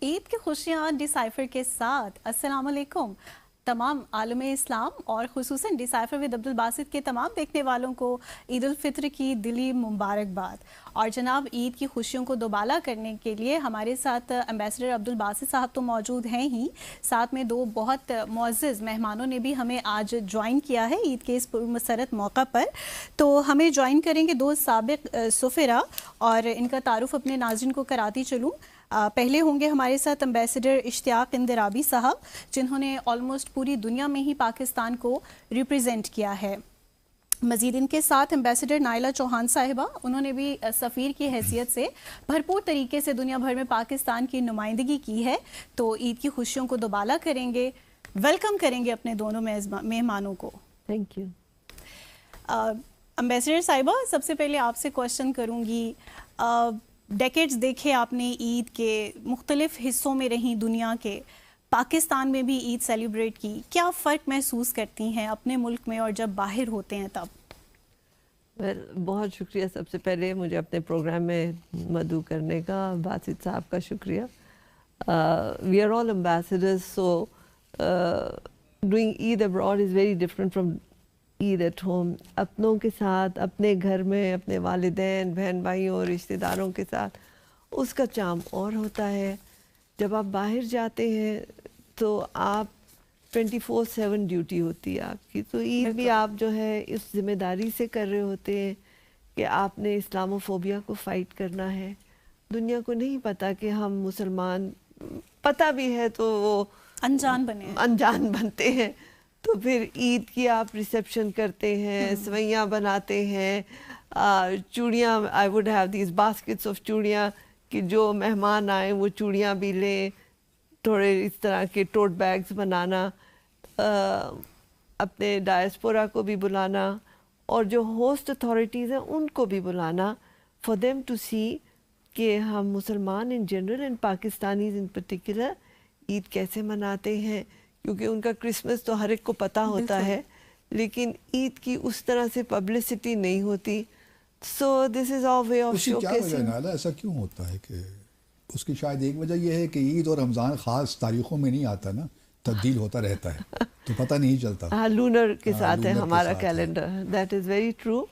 عید کی خوشیاں ڈیسائفر کے ساتھ السلام علیکم تمام عالم اسلام اور خصوصاً ڈیسائفر ود عبدالباسط کے تمام دیکھنے والوں کو عید الفطر کی دلی مبارکباد. اور جناب عید کی خوشیوں کو دوبالا کرنے کے لیے ہمارے ساتھ امبیسڈر عبدالباسط صاحب تو موجود ہیں ہی, ساتھ میں دو بہت معزز مہمانوں نے بھی ہمیں آج جوائن کیا ہے عید کے اس پرمسرت موقع پر. تو ہمیں جوائن کریں گے دو سابق سفرا اور ان کا تعارف اپنے ناظرین کو کراتی چلوں. پہلے ہوں گے ہمارے ساتھ امبیسڈر اشتیاق اندرابی صاحب جنہوں نے آلموسٹ پوری دنیا میں ہی پاکستان کو ریپرزینٹ کیا ہے. مزید ان کے ساتھ امبیسڈر نائلہ چوہان صاحبہ, انہوں نے بھی سفیر کی حیثیت سے بھرپور طریقے سے دنیا بھر میں پاکستان کی نمائندگی کی ہے. تو عید کی خوشیوں کو دوبالا کریں گے, ویلکم کریں گے اپنے دونوں مہمانوں کو. Thank you. امبیسڈر صاحبہ, سب سے پہلے آپ سے کوشچن کروں گی. ڈیکیڈز دیکھے آپ نے عید کے, مختلف حصوں میں رہیں دنیا کے, پاکستان میں بھی عید سیلیبریٹ کی, کیا فرق محسوس کرتی ہیں اپنے ملک میں اور جب باہر ہوتے ہیں تب؟ بہت شکریہ. سب سے پہلے مجھے اپنے پروگرام میں مدعو کرنے کا باسط صاحب کا شکریہ. We are all ambassadors, so doing Eid abroad is very different from Eid at home. اپنوں کے ساتھ, اپنے گھر میں, اپنے والدین, بہن بھائیوں, رشتہ داروں کے ساتھ اس کا چام اور ہوتا ہے. جب آپ باہر جاتے ہیں تو آپ 24/7 ڈیوٹی ہوتی ہے آپ کی. تو عید بھی آپ جو ہے اس ذمہ داری سے کر رہے ہوتے ہیں کہ آپ نے اسلامو فوبیا کو فائٹ کرنا ہے. دنیا کو نہیں پتہ کہ ہم مسلمان, پتہ بھی ہے تو وہ انجان بنتے ہیں. تو پھر عید کی آپ ریسیپشن کرتے ہیں, سوئیاں بناتے ہیں, چوڑیاں, I would have these baskets of چوڑیاں کہ جو مہمان آئیں وہ چوڑیاں بھی لیں, تھوڑے اس طرح کے ٹوٹ بیگز بنانا, اپنے ڈائسپورا کو بھی بلانا اور جو ہوسٹ اتھارٹیز ہیں ان کو بھی بلانا, فار دیم ٹو سی کہ ہم مسلمان in general and Pakistanis in particular Eid کیسے مناتے ہیں. کیونکہ ان کا کرسمس تو ہر ایک کو پتہ ہوتا ہے لیکن عید کی اس طرح سے پبلسٹی نہیں ہوتی. سو دس از آور وے آف شو کیسنگ. ایسا کیوں ہوتا ہے کہ اس کی شاید ایک وجہ یہ ہے کہ عید اور رمضان خاص تاریخوں میں نہیں آتا نا, تبدیل ہوتا رہتا ہے تو پتہ نہیں چلتا. ہاں, لونر کے ساتھ ہے ہمارا calendar. That is very true.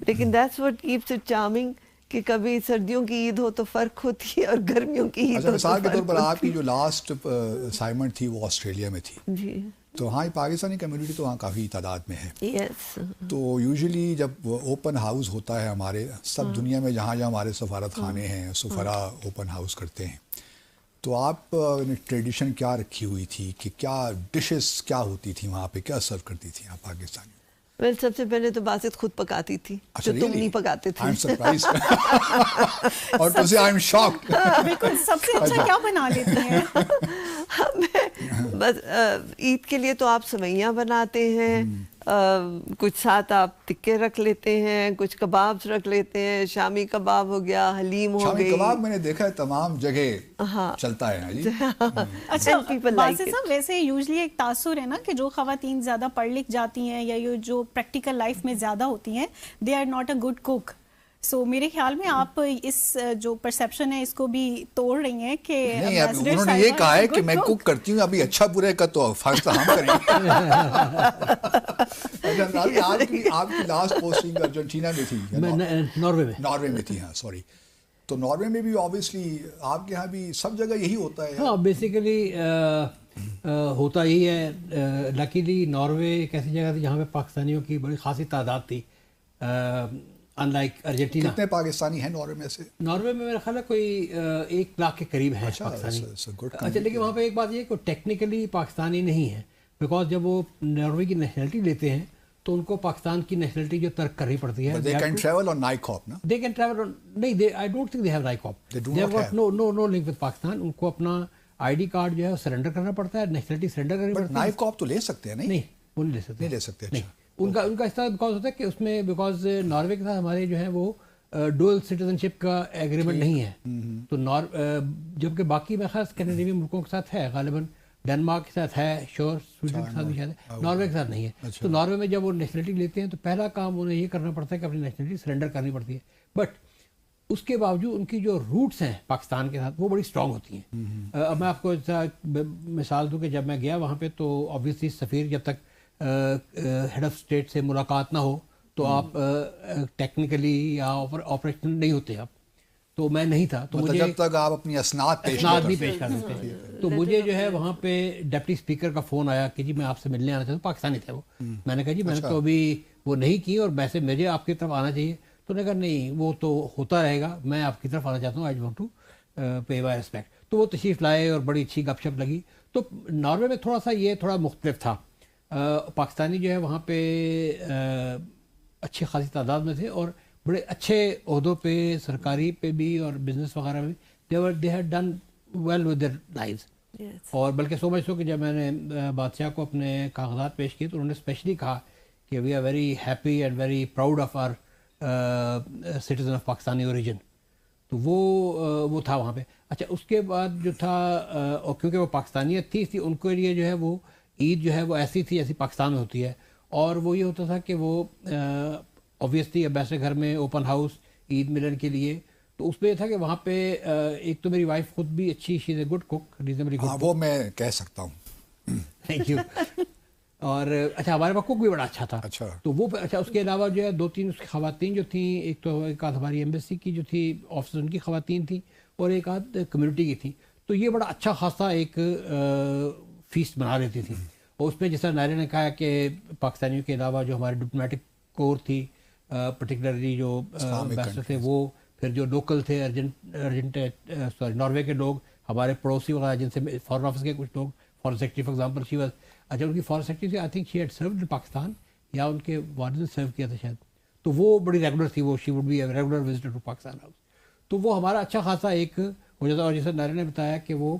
لیکن that's what keeps it charming کہ کبھی سردیوں کی عید ہو تو فرق ہوتی ہے اور گرمیوں کی عید ہو تو مثال کے طور پر آپ کی جو لاسٹ اسائنمنٹ تھی وہ آسٹریلیا میں تھی جی, تو ہاں پاکستانی کمیونٹی تو وہاں کافی تعداد میں ہے. یس. تو یوزلی جب اوپن ہاؤس ہوتا ہے ہمارے سب دنیا میں جہاں جہاں ہمارے سفارت خانے ہیں, سفرا اوپن ہاؤس کرتے ہیں, تو آپ نے ٹریڈیشن کیا رکھی ہوئی تھی کہ کیا ڈشز کیا ہوتی تھی وہاں پہ, کیا سرو کرتی تھی آپ پاکستانی؟ سب سے پہلے تو باسط خود پکاتی تھی جو تم نہیں پکاتے تھے. اور تو سے آئی ایم شاکڈ. بالکل, سب سے اچھا کیا بنا لیتی ہیں؟ بس عید کے لیے تو آپ سوئیاں بناتے ہیں, کچھ ساتھ آپ ٹکے رکھ لیتے ہیں, کچھ کبابز رکھ لیتے ہیں, شامی کباب ہو گیا, حلیم ہو گئی. شامی کباب میں نے دیکھا ہے تمام جگہ چلتا ہے جی. اچھا باسط صاحب, ویسے یوزلی ایک تاثر ہے نا کہ جو خواتین زیادہ پڑھ لکھ جاتی ہیں یا جو پریکٹیکل لائف میں زیادہ ہوتی ہیں, they are not a good cook. So میرے خیال میں آپ اس جو پرسیپشن ہے اس کو بھی توڑ رہی ہیں کہ انہوں نے یہ کہا ہے کہ میں کوک کرتی ہوں, ابھی اچھا برے کا تو فیصلہ ہم کریں گے. آپ کی لاسٹ پوسٹنگ ارجنٹینا میں تھی, ناروے میں تھی. ہاں سوری. تو ناروے میں بھی آبویسلی آپ کے یہاں بھی سب جگہ یہی ہوتا ہے. ہاں, بیسیکلی ہوتا ہی ہے. لکیلی ناروے ایک ایسی جگہ تھی جہاں پہ پاکستانیوں کی بڑی خاصی تعداد تھی, ان لائک ارجنٹینا. کتنے پاکستانی ہیں ناروے میں سے؟ ناروے میں میرا خیال ہے کوئی 1 لاکھ کے قریب ہے پاکستانی. اچھا, لیکن وہاں پہ ایک بات یہ کہ ٹیکنیکلی پاکستانی نہیں ہے, بیکاز جب وہ ناروے کی نیشنلٹی لیتے ہیں تو ان کو پاکستان کی نیشنلٹی جو ترک کرنی پڑتی ہے. They can travel on NICOP, no? They can travel on, نہیں, I don't think they have NICOP. They do not have. No link with Pakistan. ان کو اپنا ID کارڈ جو ہے سرنڈر کرنا پڑتا ہے, نیشنلٹی سرنڈر کرنی پڑتی ہے. NICOP تو لے سکتے ہیں نہیں, وہ نہیں لے سکتے. نہیں لے سکتے. نہیں, ان کا اس طرح بیکاز ہوتا ہے کہ اس میں بیکاز ناروے کے ساتھ ہمارے جو ہے وہ ڈوئل سٹیزن شپ کا ایگریمنٹ نہیں ہے. تو جبکہ باقی میں خاص اسکینڈینیوین ملکوں کے ساتھ ہے, غالباً ڈنمارک کے ساتھ ہے, شور سویڈن کے ساتھ بھی شاید ہے, ناروے کے ساتھ نہیں ہے. تو ناروے میں جب وہ نیشنلٹی لیتے ہیں تو پہلا کام انہیں یہ کرنا پڑتا ہے کہ اپنی نیشنلٹی سرنڈر کرنی پڑتی ہے. بٹ اس کے باوجود ان کی جو روٹس ہیں پاکستان کے ساتھ وہ بڑی اسٹرانگ ہوتی ہیں. اب میں آپ کو مثال دوں کہ جب میں گیا وہاں پہ تو آبویسلی سفیر جب تک ہیڈ آف اسٹیٹ سے ملاقات نہ ہو تو آپ ٹیکنیکلی یا آپریشنل نہیں ہوتے آپ. تو میں نہیں تھا تو مجھے جب تک آپ اپنی اسناد نہیں پیش کر سکتے. تو مجھے جو ہے وہاں پہ ڈپٹی اسپیکر کا فون آیا کہ جی میں آپ سے ملنے آنا چاہتا ہوں. پاکستانی تھے وہ. میں نے کہا جی میں نے تو ابھی وہ نہیں کی اور ویسے مجھے آپ کی طرف آنا چاہیے. تو نے کہا نہیں وہ تو ہوتا رہے گا, میں آپ کی طرف آنا چاہتا ہوں, I want to pay my respect. تو وہ تشریف لائے اور بڑی اچھی گپ شپ لگی. تو ناروے میں تھوڑا سا یہ تھوڑا مختلف تھا. پاکستانی جو ہے وہاں پہ اچھی خاصی تعداد میں تھے اور بڑے اچھے عہدوں پہ, سرکاری پہ بھی اور بزنس وغیرہ میں they had done well with their lives. اور بلکہ سو مچ سو کہ جب میں نے بادشاہ کو اپنے کاغذات پیش کیے تو انہوں نے اسپیشلی کہا کہ we are very happy and very proud of our citizen of Pakistani origin. تو وہ تھا وہاں پہ. اچھا اس کے بعد جو تھا اور کیونکہ وہ پاکستانیت تھی ان کے لیے جو ہے وہ عید جو ہے وہ ایسی تھی جیسی پاکستان میں ہوتی ہے. اور وہ یہ ہوتا تھا کہ وہ اوبویسلی اب ایسے گھر میں اوپن ہاؤس عید ملن کے لیے. تو اس پہ یہ تھا کہ وہاں پہ ایک تو میری وائف خود بھی اچھی, she is a good cook, reasonably good. وہ میں کہہ سکتا ہوں. Thank you. اور اچھا ہمارے پاس کوک بھی بڑا اچھا تھا. تو وہ اچھا اس کے علاوہ جو ہے 2-3 اس کی خواتین جو تھیں, ایک تو ایک آدھ ہماری ایمبیسی کی جو تھی آفسر ان کی خواتین تھیں اور ایک آدھ کمیونٹی کی تھیں. تو یہ بڑا اچھا خاصا ایک فیسٹ بنا لیتی تھیں. اور اس میں جیسا نائرہ نے کہا کہ پاکستانیوں کے علاوہ جو ہماری ڈپلومیٹک کور تھی, پرٹیکولرلی جو بیسٹر تھے وہ, پھر جو لوکل تھے ناروے کے لوگ, ہمارے پڑوسی وغیرہ جن سے فارن آفس کے کچھ لوگ, foreign secretary for example she was, اچھا ان کی فارن سیکرٹری تھی, I think she had served in Pakistan یا ان کے والد نے سرو کیا تھا شاید. تو وہ بڑی ریگولر تھی, وہ she would be a regular visitor to Pakistan house. تو وہ ہمارا اچھا خاصا ایک ہو جاتا. اور جیسے نائرہ نے بتایا کہ وہ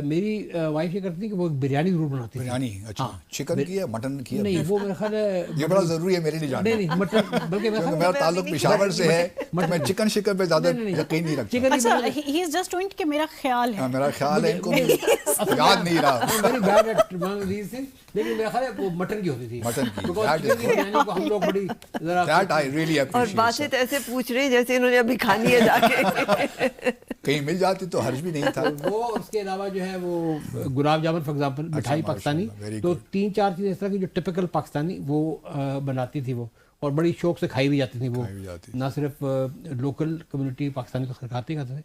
میری وائف یہ کرتی تھی کہ وہ بریانی ضرور بناتی تھی. بریانی اچھا چکن کی ہے مٹن کی ہے؟ نہیں وہ میرا خیال ہے یہ بڑا ضروری ہے میرے لیے جاننا. نہیں مٹن, بلکہ میرا تعلق پشاور سے ہے, میں چکن شکن پہ زیادہ یقین نہیں رکھتا. اچھا ہی از جسٹ ڈوئنگ کہ میرا خیال ہے, میرا خیال ہے ان کو یاد نہیں رہا. Very bad at one these thing. لیکن میرا خیال ہے وہ مٹن کی ہوتی تھی. مٹن کی کو ہم لوگ بڑی ذرا. اور باسط ایسے پوچھ رہے ہیں جیسے انہوں نے ابھی کھانی ہے جا کے. کہیں مل جاتی تو حرج بھی نہیں تھا. وہ اس کے علاوہ جو ہے وہ گلاب جامن فار ایگزامپل, مٹھائی پاکستانی, تو 3-4 چیزیں اس طرح کی جو ٹپیکل پاکستانی وہ بناتی تھی وہ, اور بڑی شوق سے کھائی بھی جاتی تھی وہ. نہ صرف لوکل کمیونٹی پاکستانی کو کھاتے تھے.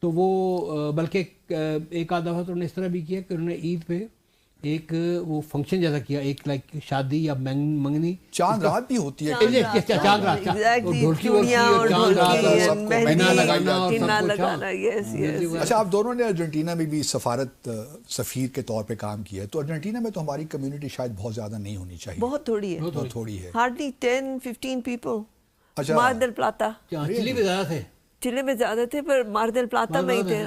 تو وہ بلکہ ایک آدھ دفعہ تو انہوں نے اس طرح بھی کیا کہ انہوں نے عید پہ ایک وہ فنکشن جیسا کیا, ایک لائک شادی یا منگنی, چاند رات بھی ہوتی ہے. چاند رات, اچھا آپ دونوں نے ارجنٹینا میں بھی سفیر کے طور پہ کام کیا ہے, تو ارجنٹینا میں تو ہماری کمیونٹی شاید بہت زیادہ نہیں ہونی چاہیے. بہت تھوڑی ہے, بہت تھوڑی ہے, ہارڈلی 10-15 پیپل. اچھا مار دل پلاتا, چلی بھی زیادہ تھے, چلے میں زیادہ تھے پر مار دل پلاتا میں ہی تھے,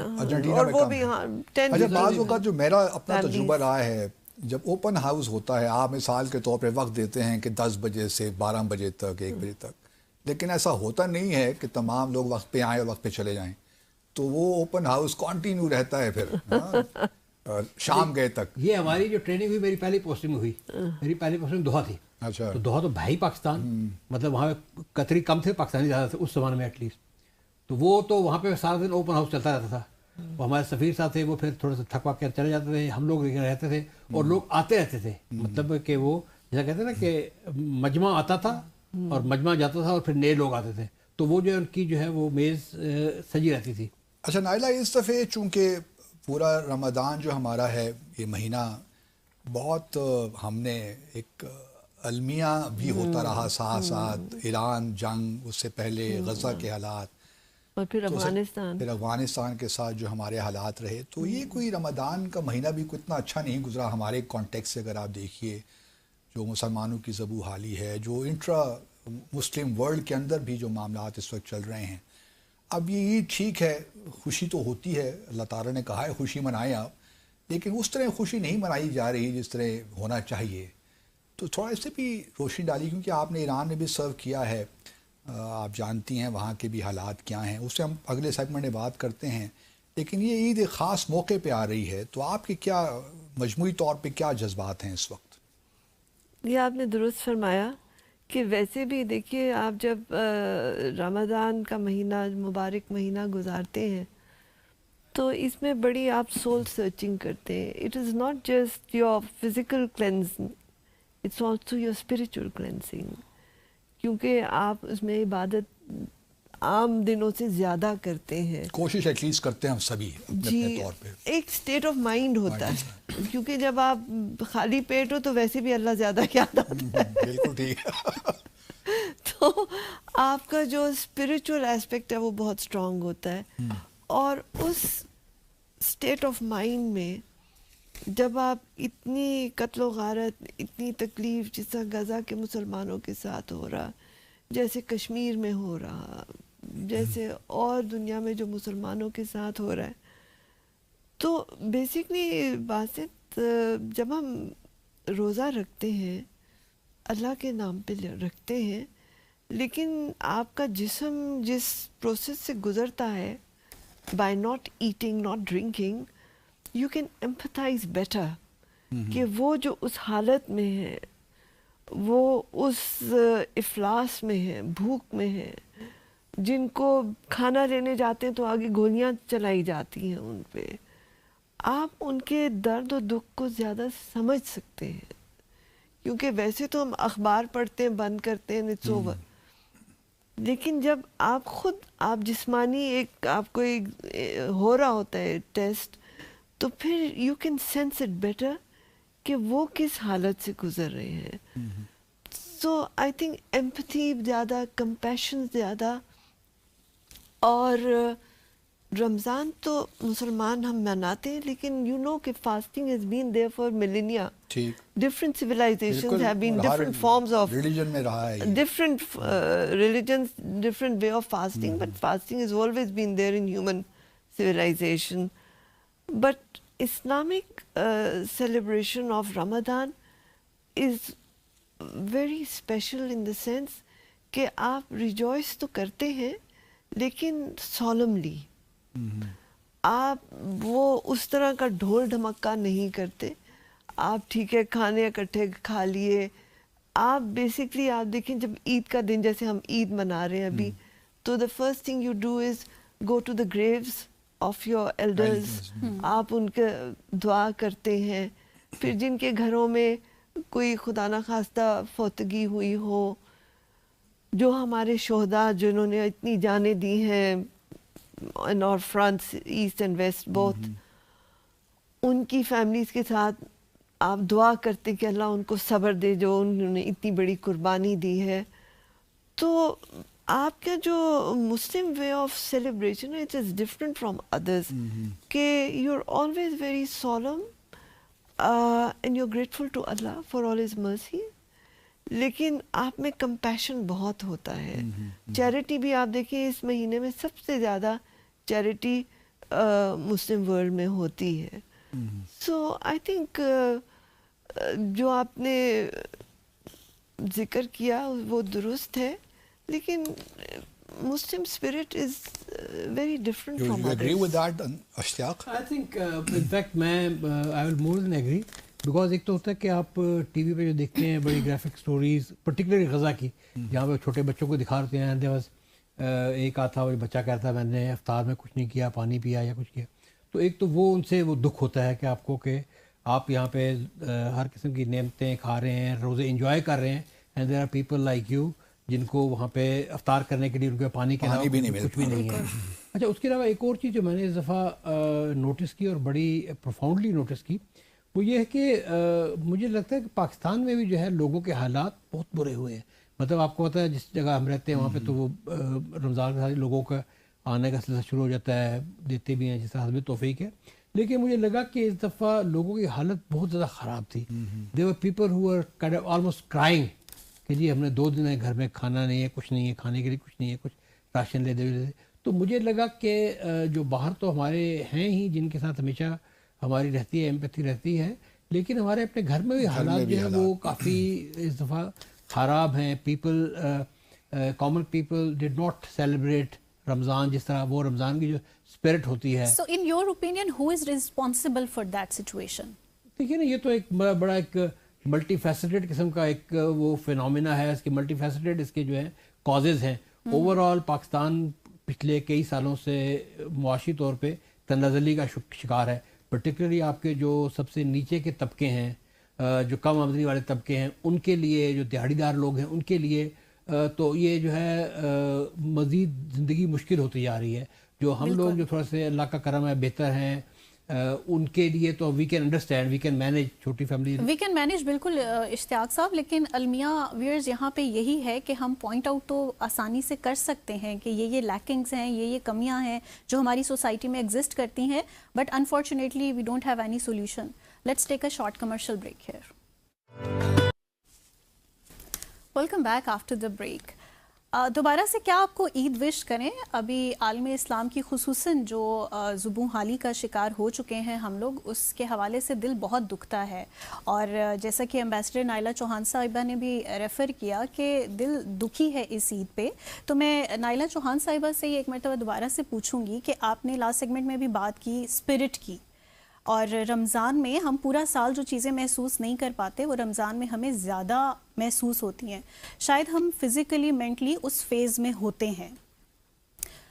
اور وہ بھی ہاں 10. اچھا بعض اوقات جو میرا اپنا تجربہ رہا ہے, جب اوپن ہاؤس ہوتا ہے آپ مثال کے طور پہ وقت دیتے ہیں کہ 10 بجے سے 12 بجے تک, 1 بجے تک, لیکن ایسا ہوتا نہیں ہے کہ تمام لوگ وقت پہ آئیں اور وقت پہ چلے جائیں. تو وہ اوپن ہاؤس کنٹینیو رہتا ہے پھر شام گئے تک. یہ ہماری جو ٹریننگ ہوئی, میری پہلی پوسٹنگ ہوئی, میری پہلی پوسٹنگ دوحہ تھی. اچھا تو دوحہ تو بھائی پاکستان, مطلب وہاں قطری کم تھے, پاکستانی زیادہ تھے اس زمانے میں ایٹ لیسٹ. تو وہ تو وہاں پہ سارا دن اوپن ہاؤس چلتا رہتا تھا. وہ ہمارے سفیر صاحب تھے, وہ پھر تھوڑا سا تھک وک کر چلے جاتے تھے, ہم لوگ رہتے تھے اور لوگ آتے رہتے تھے. مطلب کہ وہ جیسا کہتے ہیں نا کہ مجمع آتا تھا اور مجمع جاتا تھا اور پھر نئے لوگ آتے تھے. تو وہ جو ان کی جو ہے وہ میز سجی رہتی تھی. اچھا نائلہ, اس دفعہ چونکہ پورا رمضان جو ہمارا ہے یہ مہینہ بہت ہم نے ایک المیہ بھی ہوتا رہا ساتھ ساتھ, ایران جنگ, اس سے پہلے غزہ کے حالات, اور پھر افغانستان کے ساتھ جو ہمارے حالات رہے. تو یہ کوئی رمضان کا مہینہ بھی کوئی اتنا اچھا نہیں گزرا ہمارے کانٹیکس سے. اگر آپ دیکھیے جو مسلمانوں کی ذبح حالی ہے, جو انٹرا مسلم ورلڈ کے اندر بھی جو معاملات اس وقت چل رہے ہیں. اب یہ عید ٹھیک ہے, خوشی تو ہوتی ہے, اللہ تعالیٰ نے کہا ہے خوشی منائیں آپ, لیکن اس طرح خوشی نہیں منائی جا رہی جس طرح ہونا چاہیے. تو تھوڑا اس سے بھی روشنی ڈالی, کیونکہ آپ نے ایران میں بھی سرو کیا ہے, آپ جانتی ہیں وہاں کے بھی حالات کیا ہیں, اس سے ہم اگلے سیگمنٹ میں بات کرتے ہیں. لیکن یہ عید ایک خاص موقع پہ آ رہی ہے, تو آپ کے کیا مجموعی طور پہ کیا جذبات ہیں اس وقت؟ یہ آپ نے درست فرمایا کہ ویسے بھی دیکھیے آپ جب رمضان کا مہینہ مبارک مہینہ گزارتے ہیں تو اس میں بڑی آپ سول سرچنگ کرتے ہیں. It is not just your physical cleansing, it's also your spiritual cleansing, کیونکہ آپ اس میں عبادت عام دنوں سے زیادہ کرتے ہیں. کوشش ایٹ لیسٹ کرتے ہیں ہم سبھی اپنے طور پہ. ایک اسٹیٹ آف مائنڈ ہوتا ہے, کیونکہ جب آپ خالی پیٹ ہو تو ویسے بھی اللہ زیادہ یاد آتا ہے. بالکل ٹھیک. تو آپ کا جو اسپریچول ایسپیکٹ ہے وہ بہت اسٹرانگ ہوتا ہے. اور اس اسٹیٹ آف مائنڈ میں جب آپ اتنی قتل و غارت, اتنی تکلیف جس طرح غزہ کے مسلمانوں کے ساتھ ہو رہا, جیسے کشمیر میں ہو رہا, جیسے اور دنیا میں جو مسلمانوں کے ساتھ ہو رہا ہے, تو بیسکلی باسط جب ہم روزہ رکھتے ہیں اللہ کے نام پہ رکھتے ہیں, لیکن آپ کا جسم جس پروسیس سے گزرتا ہے by not eating, not drinking, you can empathize better. کہ وہ جو اس حالت میں ہے, وہ اس افلاس میں ہے, بھوک میں ہے, جن کو کھانا لینے جاتے ہیں تو آگے گولیاں چلائی جاتی ہیں ان پہ, آپ ان کے درد و دکھ کو زیادہ سمجھ سکتے ہیں. کیونکہ ویسے تو ہم اخبار پڑھتے ہیں, بند کرتے ہیں, اٹس اوور. لیکن جب آپ خود آپ جسمانی ایک آپ کو ایک ہو رہا ہوتا ہے ٹیسٹ, تو پھر you can sense it better کہ وہ کس حالت سے گزر رہے ہیں. سو آئی تھنک ایمپتھی زیادہ, کمپیشن زیادہ. اور رمضان تو مسلمان ہم مناتے ہیں, لیکن یو نو کہ fasting has been there for millennia. Different civilizations have been different forms of religion میں رہا ہے, different religions, different way of fasting, but fasting has always been there in human civilization. But Islamic celebration of Ramadan is very special in the sense کہ آپ rejoice تو کرتے ہیں لیکن solemnly. آپ وہ اس طرح کا ڈھول ڈھمکا نہیں کرتے. آپ ٹھیک ہے کھانے اکٹھے کھا لیے. آپ بیسکلی آپ دیکھیں جب عید کا دن, جیسے ہم عید منا رہے ہیں ابھی, تو the first thing you do is go to the graves of your elders. آپ ان کے دعا کرتے ہیں. پھر جن کے گھروں میں کوئی خدا نخواستہ فوتگی ہوئی ہو, جو ہمارے شہداء جنہوں نے اتنی جانیں دی ہیں in our fronts, east and west both, ان کی فیملیز کے ساتھ آپ دعا کرتے کہ اللہ ان کو صبر دے جو انہوں نے اتنی بڑی قربانی دی ہے. تو آپ کا جو مسلم وے آف سیلیبریشن ہے, it is different from others, کہ you are always very solemn and you are grateful to Allah for all his mercy. لیکن آپ میں کمپیشن بہت ہوتا ہے. چیریٹی بھی آپ دیکھیں اس مہینے میں سب سے زیادہ چیریٹی مسلم ورلڈ میں ہوتی ہے. سو آئی تھنک جو آپ نے ذکر کیا وہ درست ہے, لیکن Muslim spirit is very different from You agree with that, Ashtaq? I think in fact میں I will more than agree, because ایک تو ہوتا ہے کہ آپ ٹی وی پہ جو دیکھتے ہیں بڑی گرافک سٹوریز پرٹیکولرلی غزہ کی, جہاں پہ چھوٹے بچوں کو دکھاتے ہیں. ایک آتا وہ بچہ کہتا ہے میں نے افطار میں کچھ نہیں کیا, پانی پیا یا کچھ کیا. تو ایک تو وہ ان سے وہ دکھ ہوتا ہے کہ آپ کو کہ آپ یہاں پہ ہر قسم کی نعمتیں کھا رہے ہیں, روزے انجوائے کر رہے ہیں, and there are people like you جن کو وہاں پہ افطار کرنے کے لیے ان کے پانی کے علاوہ کچھ بھی نہیں ہے. اچھا, اس کے علاوہ ایک اور چیز جو میں نے اس دفعہ نوٹس کی اور بڑی پروفاؤنڈلی نوٹس کی, وہ یہ ہے کہ مجھے لگتا ہے کہ پاکستان میں بھی جو ہے لوگوں کے حالات بہت برے ہوئے ہیں. مطلب آپ کو پتہ ہے جس جگہ ہم رہتے ہیں وہاں پہ تو وہ رمضان کے ساتھ لوگوں کا آنے کا سلسلہ شروع ہو جاتا ہے, دیتے بھی ہیں جس طرح حسب توفیق ہے. لیکن مجھے لگا کہ اس دفعہ لوگوں کی حالت بہت زیادہ خراب تھی. They were people who are kind of almost crying کہ جی ہم نے 2 دن ہے گھر میں کھانا نہیں ہے, کچھ نہیں ہے کھانے کے لیے, کچھ نہیں ہے, کچھ راشن لے دے. تو مجھے لگا کہ جو باہر تو ہمارے ہیں ہی جن کے ساتھ ہمیشہ ہماری رہتی ہے, ایمپیتھی رہتی ہے, لیکن ہمارے اپنے گھر میں بھی حالات جو ہیں وہ کافی اس دفعہ خراب ہیں. People common people did not celebrate Ramzan جس طرح وہ رمضان کی جو اسپرٹ ہوتی ہے. So in your opinion who is responsible for that situation? دیکھیے نا, یہ تو ایک بڑا ایک ملٹی فیسٹڈ قسم کا ایک وہ فینومینا ہے, اس کے ملٹی فیسٹڈ اس کے جو ہیں کازز ہیں. اوور آل پاکستان پچھلے کئی سالوں سے معاشی طور پہ تنزلی کا شکار ہے. پرٹیکولرلی آپ کے جو سب سے نیچے کے طبقے ہیں, جو کم آمدنی والے طبقے ہیں, ان کے لیے, جو دیہڑی دار لوگ ہیں ان کے لیے تو یہ جو ہے مزید زندگی مشکل ہوتی جا رہی ہے. جو ہم لوگ جو تھوڑا سے اللہ کا کرم ہے بہتر ہیں, ان کے لیے تو we can understand, we can manage, چھوٹی فیملی وی کین مینیج. بالکل اشتیاق صاحب, لیکن المیہ ویئرز یہاں پہ یہی ہے کہ ہم پوائنٹ آؤٹ تو آسانی سے کر سکتے ہیں کہ یہ لیکنگز ہیں, یہ کمیاں ہیں جو ہماری سوسائٹی میں ایگزسٹ کرتی ہیں, but unfortunately we don't have any solution. Let's take a short commercial break here. Welcome back after the break. دوبارہ سے کیا آپ کو عید وش کریں. ابھی عالم اسلام کی خصوصاً جو زبوں حالی کا شکار ہو چکے ہیں ہم لوگ, اس کے حوالے سے دل بہت دکھتا ہے. اور جیسا کہ ایمبیسڈر نائلہ چوہان صاحبہ نے بھی ریفر کیا کہ دل دکھی ہے اس عید پہ, تو میں نائلہ چوہان صاحبہ سے ایک مرتبہ دوبارہ سے پوچھوں گی کہ آپ نے لاسٹ سیگمنٹ میں بھی بات کی اسپرٹ کی, اور رمضان میں ہم پورا سال جو چیزیں محسوس نہیں کر پاتے وہ رمضان میں ہمیں زیادہ محسوس ہوتی ہیں. شاید ہم فزیکلی مینٹلی اس فیز میں ہوتے ہیں,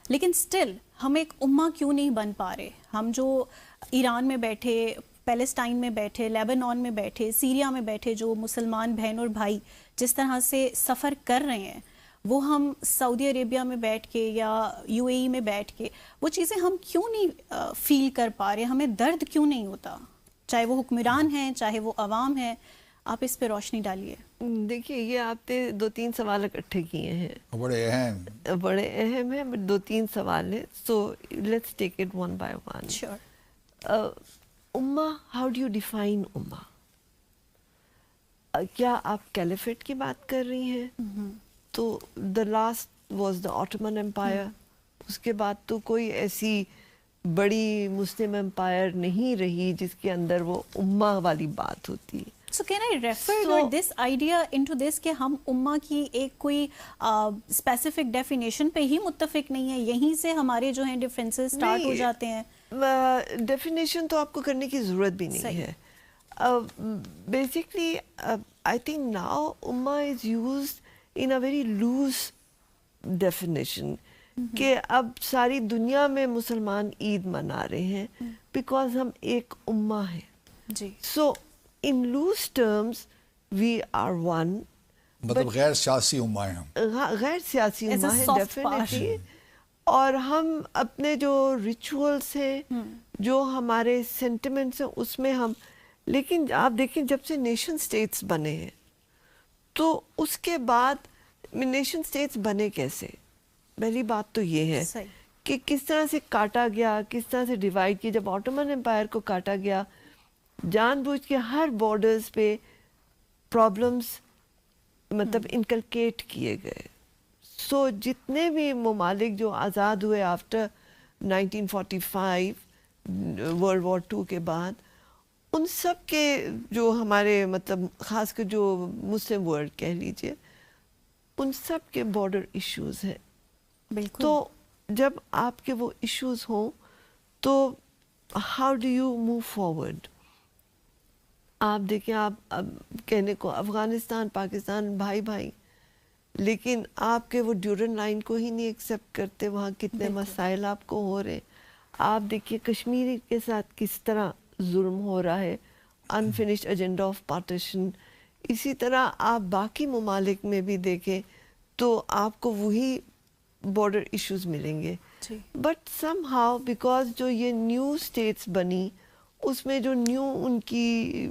لیکن سٹل ہم ایک امہ کیوں نہیں بن پا رہے. ہم جو ایران میں بیٹھے, پیلسٹائن میں بیٹھے, لیبنان میں بیٹھے, سیریا میں بیٹھے, جو مسلمان بہن اور بھائی جس طرح سے سفر کر رہے ہیں, وہ ہم سعودی عربیہ میں بیٹھ کے یا یو اے ای میں بیٹھ کے وہ چیزیں ہم کیوں نہیں فیل کر پا رہے. ہمیں درد کیوں نہیں ہوتا, چاہے وہ حکمران ہیں چاہے وہ عوام ہیں. آپ اس پہ روشنی ڈالیے. دیکھیے, یہ آپ نے 2-3 سوال اکٹھے کیے ہیں, بڑے اہم ہیں, بٹ 2-3 سوال ہیں. So let's take it one by one. Sure. امہ, ہاؤ ڈو یو ڈیفائن امہ؟ کیا آپ کیلیفیٹ کی بات کر رہی ہیں؟ تو the last was the Ottoman empire. اس کے بعد تو کوئی ایسی بڑی مسلم امپائر نہیں رہی جس کے اندر وہ امہ والی بات ہوتی. So can I refer this idea into this کہ ہم امہ کی ایک کوئی اسپیسیفک ڈیفینیشن پہ ہی متفق نہیں ہے, یہیں سے ہمارے جو ہیں ڈفرینسز اسٹارٹ ہو جاتے ہیں؟ ڈیفینیشن تو آپ کو کرنے کی ضرورت بھی نہیں ہے. بیسکلی آئی تھنک ناؤ امہ is used in a very loose definition کہ اب ساری دنیا میں مسلمان عید منا رہے ہیں بیکاز ہم ایک امہ ہیں. جی. سو in loose terms we are one. مطلب غیر سیاسی امہ ہیں ہم. غیر سیاسی امہ ہیں ڈیفینیٹلی. اور ہم اپنے جو ریچولس ہیں, جو ہمارے سینٹیمنٹس ہیں, اس میں ہم, لیکن آپ دیکھیں جب سے نیشن اسٹیٹس بنے ہیں تو اس کے بعد نیشن اسٹیٹس بنے کیسے؟ پہلی بات تو یہ ہے کہ کس طرح سے کاٹا گیا, کس طرح سے ڈیوائڈ کیا. جب آٹومن امپائر کو کاٹا گیا, جان بوجھ کے ہر بارڈرز پہ پرابلمس مطلب انکلکیٹ کیے گئے. سو جتنے بھی ممالک جو آزاد ہوئے آفٹر 1945 ورلڈ وار 2 کے بعد, ان سب کے جو ہمارے مطلب خاص کر جو مسلم ورلڈ کہہ لیجئے, ان سب کے بارڈر ایشوز ہیں. بالکل. تو جب آپ کے وہ ایشوز ہوں تو how do you move forward? آپ دیکھیں, آپ اب کہنے کو افغانستان پاکستان بھائی بھائی, لیکن آپ کے وہ ڈیورن لائن کو ہی نہیں ایکسیپٹ کرتے. وہاں کتنے مسائل آپ کو ہو رہے. آپ دیکھیے کشمیر کے ساتھ کس طرح ظلم ہو رہا ہے, انفنشڈ ایجنڈا آف پارٹیشن. اسی طرح آپ باقی ممالک میں بھی دیکھیں تو آپ کو وہی بارڈر ایشوز ملیں گے. بٹ سم ہاؤ بیکاز جو یہ نیو اسٹیٹس بنی, اس میں جو نیو ان کی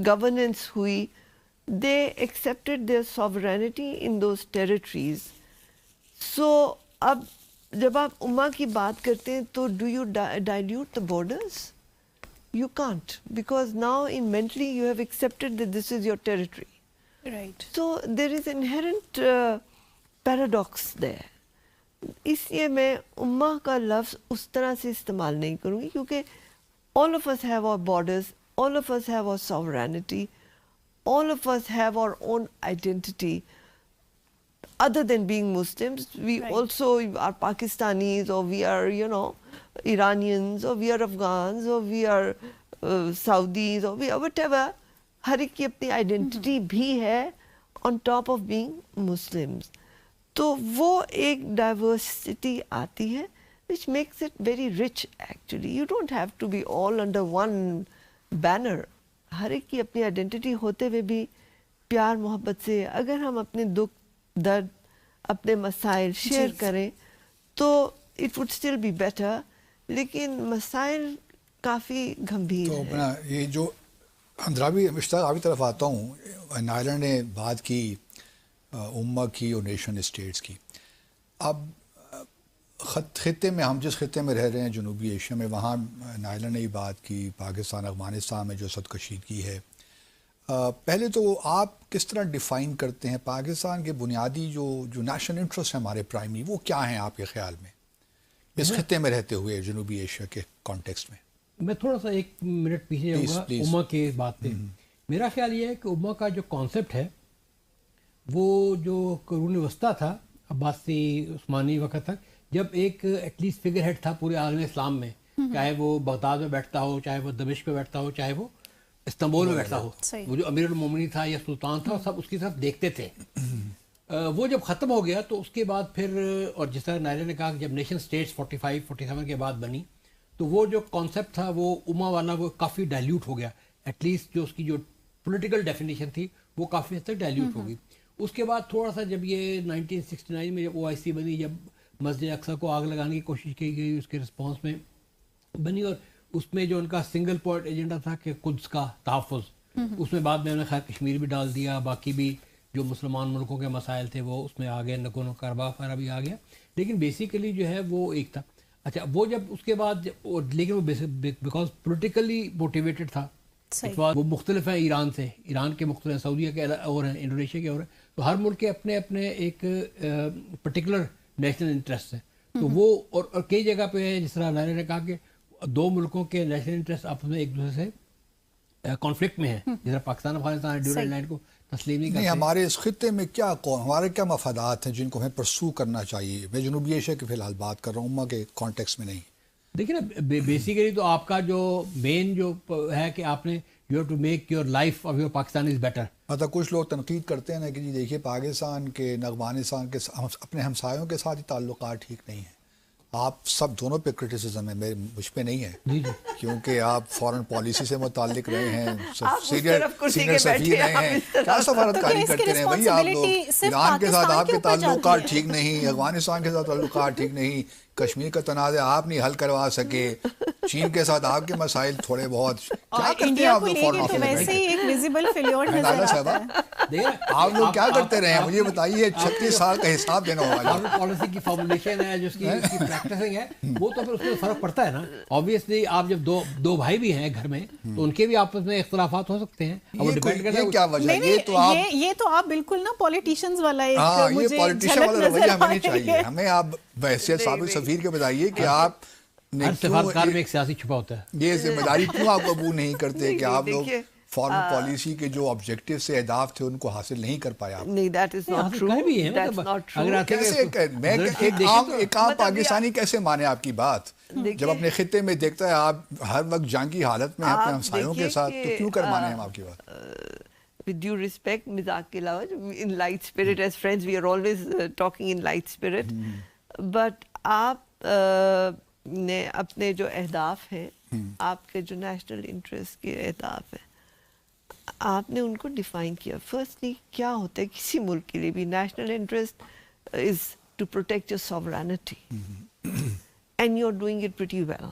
گورننس ہوئی, they accepted their sovereignty in those territories. So اب جب آپ امہ کی بات کرتے ہیں تو do you dilute the borders? You can't, because now in mentally you have accepted that this is your territory. Right. So there is inherent paradox there. اس لیے میں امہ کا لفظ اس طرح سے استعمال نہیں کروں گی, کیونکہ all of us have our borders, all of us have our sovereignty, all of us have our own identity. Other than being Muslims, we also are Pakistanis, or we are, you know, Iranians, or we are Afghans, or we are Saudis, or we are whatever. ہر ایک کی اپنی identity بھی ہے on top of being Muslims. تو وہ ایک diversity آتی ہے which makes it very rich actually. You don't have to be all under one banner. ہر ایک کی اپنی آئیڈینٹی ہوتے ہوئے بھی پیار محبت سے اگر ہم اپنے دکھ درد اپنے مسائل شیئر کریں تو it would still be better. لیکن مسائل کافی گھمبیر تو ہیں. اپنا یہ جو اندرابی مشتاق آپ کی طرف آتا ہوں، نائلہ نے بات کی امہ کی اور نیشن اسٹیٹس کی. اب خطے میں ہم جس خطے میں رہ رہے ہیں جنوبی ایشیا میں، وہاں نائلہ نے بات کی پاکستان افغانستان میں جو صد کشیدگی ہے. پہلے تو آپ کس طرح ڈیفائن کرتے ہیں پاکستان کے بنیادی جو نیشنل انٹرسٹ ہیں ہمارے پرائمری، وہ کیا ہیں آپ کے خیال میں اس خطے میں رہتے ہوئے جنوبی ایشیا کے کانٹیکسٹ میں؟ میں تھوڑا سا 1 منٹ پیچھے جاؤں گا امہ کے بات پہ. میرا خیال یہ ہے کہ امہ کا جو کانسیپٹ ہے وہ جو قرون وسطیٰ تھا، عباسی عثمانی وقت تک، جب ایک ایٹ لیسٹ فگر ہیڈ تھا پورے عالم اسلام میں، چاہے وہ بغداد میں بیٹھتا ہو، چاہے وہ دمشق میں بیٹھتا ہو، چاہے وہ استنبول میں بیٹھتا ہو، وہ جو امیر المومنین تھا یا سلطان تھا سب اس کی طرف دیکھتے تھے. وہ جب ختم ہو گیا تو اس کے بعد پھر، اور جس طرح نائلہ نے کہا کہ جب نیشن اسٹیٹس 45-47 کے بعد بنی تو وہ جو کانسیپٹ تھا وہ امہ والا وہ کافی ڈائلیوٹ ہو گیا. ایٹ لیسٹ جو اس کی جو پولیٹیکل ڈیفینیشن تھی وہ کافی حد تک ڈائلیوٹ ہو گئی. اس کے بعد تھوڑا سا جب یہ 1969 میں جب OIC بنی، جب مسجد اقصیٰ کو آگ لگانے کی کوشش کی گئی، اس کے رسپانس میں بنی، اور اس میں جو ان کا سنگل پوائنٹ ایجنڈا تھا کہ قدس کا تحفظ، اس میں بعد میں انہوں نے خیر کشمیر بھی ڈال دیا، باقی بھی جو مسلمان ملکوں کے مسائل تھے وہ اس میں آ گئے، نگورنو قرباخ وغیرہ بھی آ گیا. لیکن بیسیکلی جو ہے وہ ایک تھا. اچھا وہ جب اس کے بعد لیکن وہ بیکاز پولیٹیکلی موٹیویٹڈ تھا، وہ مختلف ہیں ایران سے، ایران کے مختلف، سعودیہ کے اور ہیں، انڈونیشیا کے اور ہیں، تو ہر ملک کے اپنے اپنے ایک پرٹیکولر نیشنل انٹرسٹ ہے. تو وہ اور کئی جگہ پہ ہے، جس طرح نائلہ نے کہا کہ 2 ملکوں کے نیشنل انٹرسٹ آپس میں ایک دوسرے سے کانفلکٹ میں ہیں، جس طرح پاکستان افغانستان ڈیورنڈ لائن کو تسلیم نہیں کرتے. ہمارے اس خطے میں ہمارے کیا مفادات ہیں جن کو ہمیں پرسو کرنا چاہیے؟ میں جنوبی ایشیا کی فی الحال بات کر رہا ہوں، امہ کے کانٹیکس میں نہیں. دیکھیں نا بیسیکلی تو آپ کا جو مین جو ہے کہ آپ نے you have to make your life of your Pakistan is better. مطلب کچھ لوگ تنقید کرتے ہیں نا کہ جی دیکھیے پاکستان کے افغانستان کے اپنے ہمسایوں کے ساتھ ہی تعلقات ٹھیک نہیں ہیں. آپ سب دونوں پہ کرٹیسزم ہے، مجھ پہ نہیں ہے، کیونکہ آپ فارن پالیسی سے متعلق رہے ہیں، سینئر سفیر رہے ہیں، کیا سفارتکاری کرتے رہے بھائی آپ لوگ. ایران کے ساتھ آپ کے تعلقات ٹھیک نہیں، افغانستان کے ساتھ تعلقات ٹھیک نہیں، کشمیر کا تنازع آپ نہیں حل کروا سکے، چین کے ساتھ آپ کے مسائل تھوڑے بہت، کیا کرتے ہیں آپ لوگ فارن آپ لوگ کیا کرتے رہے ہیں؟ مجھے بتائیے 36 سال کا حساب دینا ہوگا. فارن پالیسی کی فارمولیشن ہے جو اس کی پریکٹسنگ ہے وہ تو پھر اس میں فرق پڑتا ہے نا. آبویسلی آپ جب دو بھائی بھی ہیں گھر میں تو ان کے بھی آپس میں اختلافات ہو سکتے ہیں. یہ کیا وجہ ہے؟ یہ تو آپ بالکل نا پولیٹیشینز والا ایک یہ پولیٹیشین والا رویہ ہمیں نہیں چاہیے. ہمیں آپ بحیثیت سابق سفیر کے بتائیے کہ آپ ہر سفارتکار میں ایک سیاسی چھپا ہوتا ہے. یہ ذمہ داری کیوں آپ قبول نہیں کرتے کہ آپ لوگ فارن پالیسی کے جو آبجیکٹیو سے اہداف تھے ان کو حاصل نہیں کر پایا؟ نہیں، دیٹ از ناٹ ٹرو. میں ایک عام پاکستانی کیسے مانے آپ کی بات جب اپنے خطے میں دیکھتا ہے آپ ہر وقت جنگی حالت میں اپنے ہمسایوں کے ساتھ، تو کیوں کر مانے ہم آپ کی بات؟ With due respect, مزاق کے علاوہ in light spirit as friends we are always talking in light spirit. But آپ نے اپنے جو اہداف ہیں، آپ کے جو نیشنل انٹرسٹ کے اہداف ہیں، آپ نے ان کو ڈیفائن کیا. فرسٹلی کیا ہوتا ہے کسی ملک کے لیے بھی؟ National interest is to protect your sovereignty and you are doing it pretty well.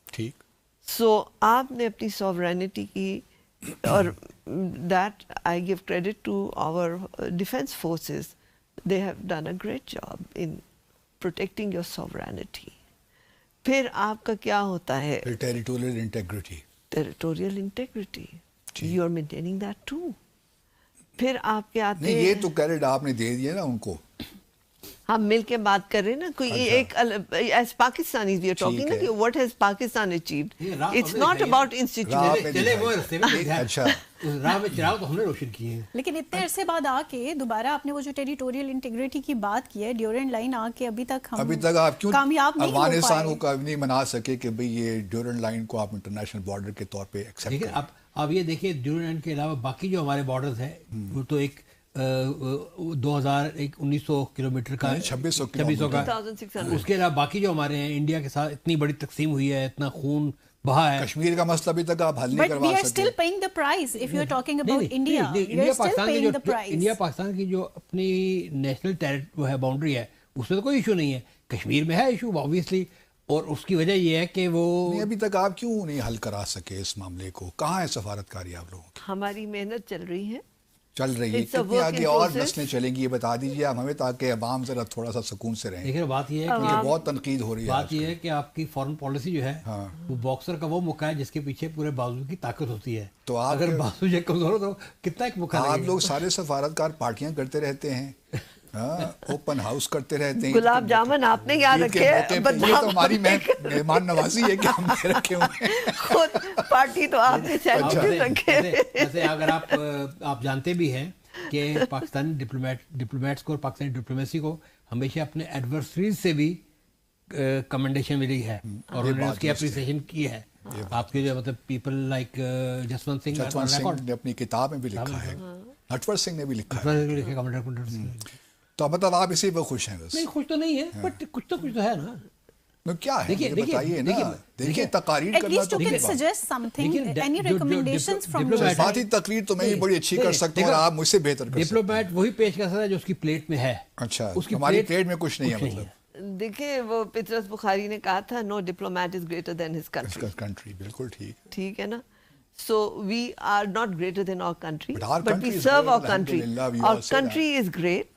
ٹھیک. سو آپ نے اپنی ساورینٹی کی، اور that I give credit to our defense forces. They have done a great job in protecting your sovereignty. پھر آپ کا کیا ہوتا ہے؟ Territorial integrity. Territorial integrity. You are maintaining that too. پھر آپ کے آتے نہیں، یہ تو کریڈٹ آپ نے دے دیا نا ان کو. ہم مل کے بات کر رہے ہیں نا. کوئی ایک as Pakistanis we are talking نا کہ what has Pakistan achieved. It's not about institution. اچھا راہ میں چراغ تو ہم نے روشن کیے ہیں. لیکن اتنے عرصے بعد آ کے دوبارہ آپ نے وہ جو ٹیریٹوریل انٹیگریٹی کی بات کی ہے، ڈیورنڈ لائن آ کے ابھی تک آپ کیوں کامیاب نہیں ہو پائے. افغانستان کو نہیں منا سکے کہ بھئی یہ ڈیورنڈ لائن کو آپ انٹرنیشنل بارڈر کے طور پہ ایکسیپٹ کریں؟ آپ یہ دیکھیے ڈیورلینڈ کے علاوہ باقی جو ہمارے بارڈرز ہیں وہ تو ایک 1900 کلومیٹر کا 2600 کا، اس کے علاوہ باقی جو ہمارے ہیں انڈیا کے ساتھ اتنی بڑی تقسیم ہوئی ہے، اتنا خون بہا ہے. کشمیر کا مسئلہ ابھی تک آپ حل نہیں کروا سکے. still paying the price if you are talking about India. India Pakistan کی جو اپنی نیشنل وہ ہے باؤنڈری ہے اس میں تو کوئی ایشو نہیں ہے. کشمیر میں ہے ایشو آبویسلی، اور اس کی وجہ یہ ہے کہ وہ ابھی تک آپ کیوں نہیں حل کرا سکے اس معاملے کو؟ کہاں ہے سفارتکاری آپ لوگوں کی؟ ہماری محنت چل رہی ہے، چل رہی ہے. کتنی آگے اور نسلیں چلیں گی یہ بتا دیجیے آپ ہمیں، تاکہ عوام ذرا تھوڑا سا سکون سے رہیں. لیکن بات یہ ہے کہ بہت تنقید ہو رہی ہے. بات یہ ہے کہ آپ کی فارن پالیسی جو ہے وہ باکسر کا وہ مکہ ہے جس کے پیچھے پورے بازو کی طاقت ہوتی ہے. تو اگر بازو یہ کمزور ہو تو کتنا ایک مکہ آپ لوگ سارے سفارتکار پارٹیاں کرتے رہتے ہیں، اوپن ہاؤس کرتے رہتے ہیں. گلاب جامن آپ نے یاد رکھے، یہ تو ہماری مہمان نوازی ہے کہ ہم نے رکھے ہوئے ہیں. خود پارٹی تو آپ نے چیمپئن رکھے. ویسے اگر آپ جانتے بھی ہیں کہ پاکستانی ڈپلومیٹس کو اور پاکستانی ڈپلومیسی کو ہمیشہ اپنے ایڈورسریز سے بھی کمنڈیشن ملی ہے اور انہوں نے اس کی اپریسیشن کی ہے. آپ کے جو مطلب پیپل لائک جسونت سنگھ نے اپنی کتاب میں بھی لکھا ہے، نٹور سنگھ نے بھی لکھا ہے. تو مطلب آپ اسی پہ خوش ہیں؟ بس نہیں، خوش تو نہیں ہے بٹ کچھ تو ہے نا. کیا ہے بتائیے نا. دیکھیے تقاریر کرنا تو ذاتی تقریر تو میں بھی بڑی اچھی کر سکتا ہوں اور آپ مجھ سے بہتر کر سکتے ہیں. ڈپلومیٹ وہی پیش کر سکتا ہے جو اس کی پلیٹ میں ہے. اچھا، ہماری پلیٹ میں کچھ نہیں ہے مطلب. دیکھیں وہ پطرس بخاری نے کہا تھا no diplomat is greater than his country. بالکل ٹھیک ہے نا. So we are not greater than our country, but we serve our country. Our country is great.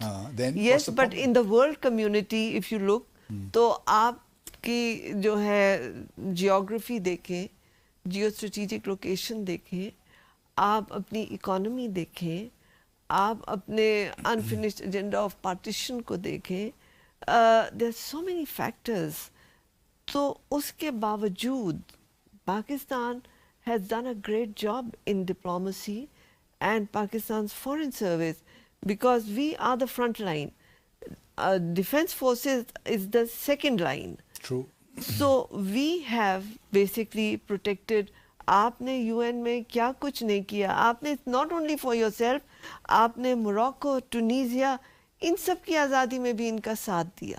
Yes, but in the world community, if you look, تو آپ کی جو ہے geography دیکھیں، جیو اسٹریٹجک لوکیشن دیکھیں، آپ اپنی اکانومی دیکھیں، آپ اپنے انفنشڈ ایجنڈا آف پارٹیشن کو دیکھیں. there are so many factors. تو اس کے باوجود Pakistan has done a great job in diplomacy and Pakistan's foreign service because we are the front line. Defense forces is the second line. True. So we have basically protected. آپ نے UN میں کیا کچھ نہیں کیا. آپ نے not only for yourself, آپ نے موراکو، ٹونیزیا، ان سب کی آزادی میں بھی ان کا ساتھ دیا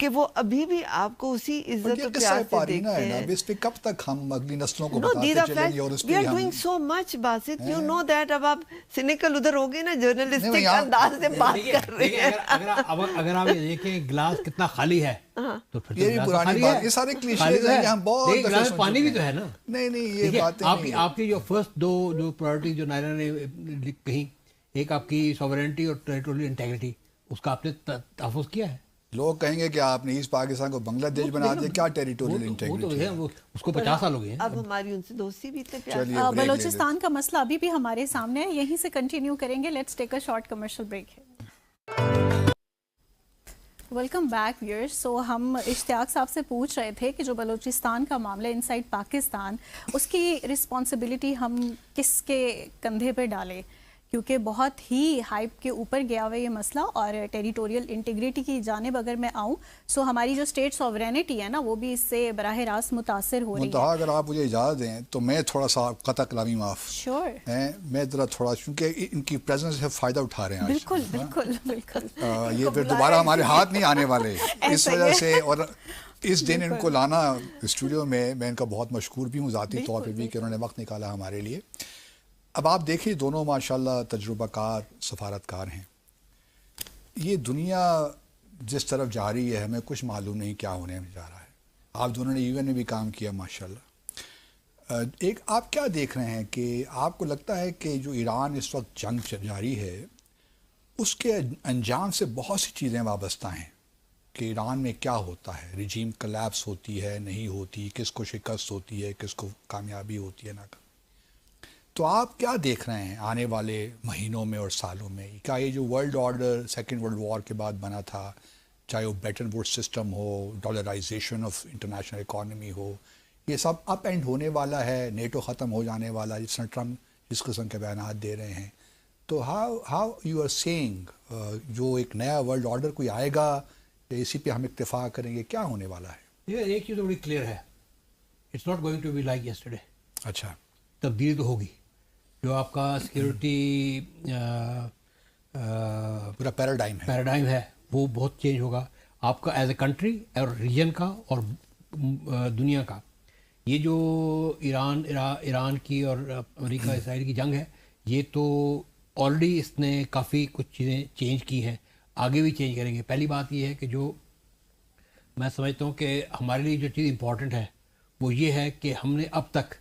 کہ وہ ابھی بھی آپ کو اسی عزت و پیار سے دیکھتے ہیں. اس پہ کب تک ہم اگلی نسلوں کو بتاتے چلیں گے اور اس پہ we are doing so much Basit. you know that اب آپ سینیکل ادھر ہو گئے نا، جرنلسٹک انداز سے بات کر رہے ہیں. اگر آپ یہ دیکھیں گلاس کتنا خالی ہے تو پھر یہ بھی پرانی بات، یہ سارے کلیشیز ہیں. ہم بہت گلاس پانی بھی تو ہے نا. نہیں یہ باتیں آپ کی جو فرسٹ دو پرائرٹی جو نائرا نے کہیں، ایک آپ کی سوورینٹی اور ٹیریٹوریل انٹیگریٹی، اس کا آپ نے تحفظ کیا ہے. لوگ کہیں گے کہ آپ نے ایسٹ پاکستان کو بنگلہ دیش بنا دیا، کیا ٹیریٹوریل انٹیگریٹی ہے؟ اس کو 50 سال ہو گئے ہیں. اب ہماری ان سے دوستی بھی اتنے پیار. بلوچستان کا مسئلہ ابھی بھی ہمارے سامنے ہے، یہیں سے کنٹینیو کریں گے. Let's take a short commercial break. Welcome back viewers. So ہم اشتیاق صاحب سے پوچھ رہے تھے کہ جو بلوچستان کا معاملہ ان سائڈ پاکستان، اس کی رسپانسبلٹی ہم کس کے کندھے پہ ڈالیں، کیونکہ بہت ہی ہائپ کے اوپر گیا ہوا یہ مسئلہ. اور ٹیریٹوریل انٹیگریٹی کی جانب اگر میں آؤں، سو ہماری جو اسٹیٹ سوورینٹی ہے نا، وہ بھی اس سے براہ راست متاثر ہو رہی ہے. اگر آپ مجھے اجازت دیں تو میں تھوڑا سا قطع کلامی معاف. شور. میں ذرا تھوڑا، کیونکہ ان کی پریزنس سے فائدہ اٹھا رہے ہیں. بالکل بالکل بالکل. یہ پھر دوبارہ ہمارے ہاتھ نہیں آنے والے اس وجہ سے. اور اس دن ان کو لانا اسٹوڈیو میں ان کا بہت مشکور بھی ہوں ذاتی طور پہ بھی کہ انہوں نے وقت نکالا ہمارے لیے. اب آپ دیکھیں دونوں ماشاءاللہ تجربہ کار سفارتکار ہیں. یہ دنیا جس طرف جا رہی ہے ہمیں کچھ معلوم نہیں کیا ہونے جا رہا ہے. آپ دونوں نے UN میں بھی کام کیا ماشاءاللہ. ایک آپ کیا دیکھ رہے ہیں کہ آپ کو لگتا ہے کہ جو ایران اس وقت جنگ جاری ہے اس کے انجام سے بہت سی چیزیں وابستہ ہیں کہ ایران میں کیا ہوتا ہے، رجیم کلیپس ہوتی ہے نہیں ہوتی، کس کو شکست ہوتی ہے، کس کو کامیابی ہوتی ہے نہ. تو آپ کیا دیکھ رہے ہیں آنے والے مہینوں میں اور سالوں میں؟ کیا یہ جو world order second world war کے بعد بنا تھا، چاہے وہ بیٹن ووڈ سسٹم ہو، ڈالرائزیشن آف انٹرنیشنل اکانومی ہو، یہ سب اپ اینڈ ہونے والا ہے، نیٹو ختم ہو جانے والا، جس طرح ٹرمپ اس قسم کے بیانات دے رہے ہیں. تو ہاؤ یو آر سیئنگ جو ایک نیا ورلڈ آرڈر کوئی آئے گا یا اسی پہ ہم اکتفا کریں گے، کیا ہونے والا ہے؟ ایک چیز بڑی کلیئر ہے، it's not going to be like yesterday. اچھا. تبدیلی تو ہوگی. جو آپ کا سیکیورٹی پورا پیراڈائم ہے وہ بہت چینج ہوگا آپ کا ایز اے کنٹری اور ریجن کا اور دنیا کا. یہ جو ایران کی اور امریکہ اسرائیل کی جنگ ہے یہ تو آلریڈی اس نے کافی کچھ چیزیں چینج کی ہیں, آگے بھی چینج کریں گے. پہلی بات یہ ہے کہ جو میں سمجھتا ہوں کہ ہمارے لیے جو چیز امپورٹنٹ ہے وہ یہ ہے کہ ہم نے اب تک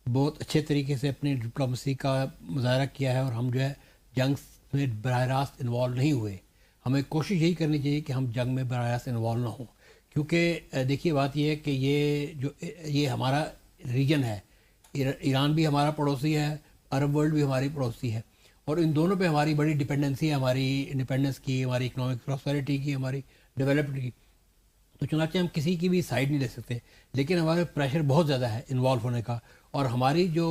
بہت اچھے طریقے سے اپنی ڈپلومسی کا مظاہرہ کیا ہے اور ہم جو ہے جنگ میں براہ راست انوالو نہیں ہوئے. ہمیں کوشش یہی کرنی چاہیے کہ ہم جنگ میں براہ راست انوالو نہ ہوں, کیونکہ دیکھیے بات یہ ہے کہ یہ ہمارا ریجن ہے, ایران بھی ہمارا پڑوسی ہے, عرب ورلڈ بھی ہماری پڑوسی ہے, اور ان دونوں پہ ہماری بڑی ڈپینڈنسی ہے, ہماری انڈیپینڈنس کی, ہماری اکنامک پراسپیرٹی کی, ہماری ڈیولپمنٹ کی. تو چنانچہ ہم کسی کی بھی سائڈ نہیں لے سکتے, لیکن ہمارے پریشر بہت زیادہ ہے انوالو ہونے کا. اور ہماری جو